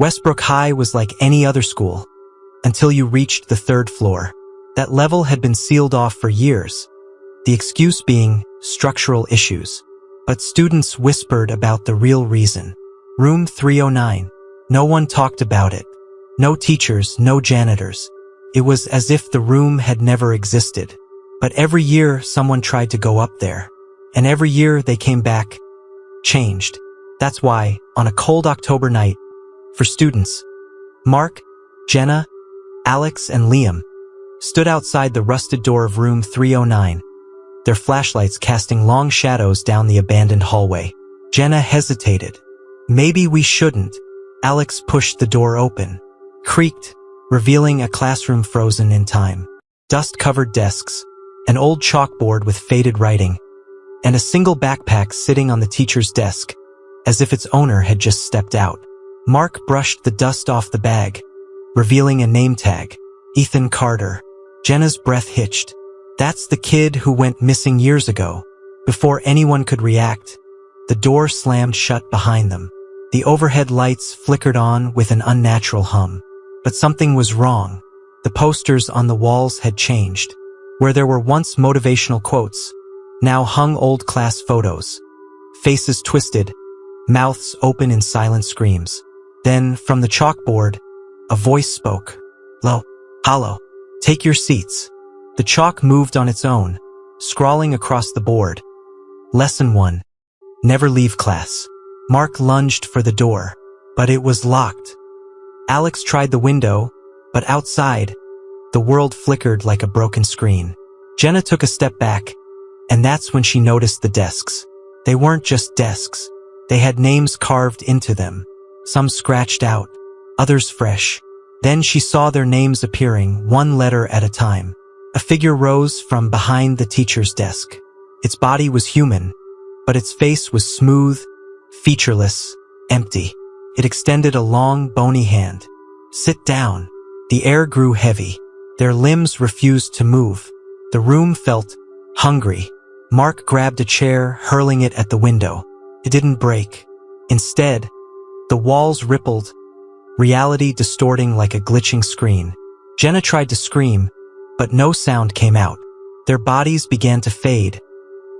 Westbrook High was like any other school, until you reached the 3rd floor. That level had been sealed off for years, the excuse being structural issues. But students whispered about the real reason. Room 309. No one talked about it. No teachers, no janitors. It was as if the room had never existed. But every year someone tried to go up there. And every year they came back, changed. That's why, on a cold October night, for students, Mark, Jenna, Alex, and Liam stood outside the rusted door of room 309, their flashlights casting long shadows down the abandoned hallway. Jenna hesitated. Maybe we shouldn't. Alex pushed the door open, creaked, revealing a classroom frozen in time. Dust-covered desks, an old chalkboard with faded writing, and a single backpack sitting on the teacher's desk, as if its owner had just stepped out. Mark brushed the dust off the bag, revealing a name tag, Ethan Carter. Jenna's breath hitched. That's the kid who went missing years ago. Before anyone could react, the door slammed shut behind them. The overhead lights flickered on with an unnatural hum. But something was wrong. The posters on the walls had changed. Where there were once motivational quotes, now hung old class photos. Faces twisted, mouths open in silent screams. Then, from the chalkboard, a voice spoke. Low, hollow, take your seats. The chalk moved on its own, scrawling across the board. Lesson 1. Never leave class. Mark lunged for the door, but it was locked. Alex tried the window, but outside, the world flickered like a broken screen. Jenna took a step back, and that's when she noticed the desks. They weren't just desks. They had names carved into them, some scratched out, others fresh. Then she saw their names appearing, one letter at a time. A figure rose from behind the teacher's desk. Its body was human, but its face was smooth, featureless, empty. It extended a long, bony hand. Sit down. The air grew heavy. Their limbs refused to move. The room felt hungry. Mark grabbed a chair, hurling it at the window. It didn't break. Instead, the walls rippled, reality distorting like a glitching screen. Jenna tried to scream, but no sound came out. Their bodies began to fade,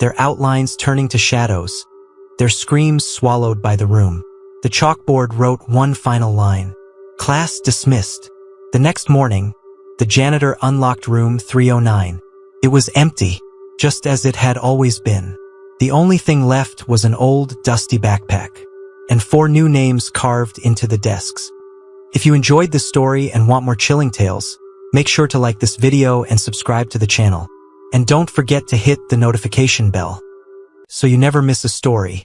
their outlines turning to shadows, their screams swallowed by the room. The chalkboard wrote one final line. Class dismissed. The next morning, the janitor unlocked room 309. It was empty, just as it had always been. The only thing left was an old, dusty backpack, and 4 new names carved into the desks. If you enjoyed this story and want more chilling tales, make sure to like this video and subscribe to the channel. And don't forget to hit the notification bell, so you never miss a story.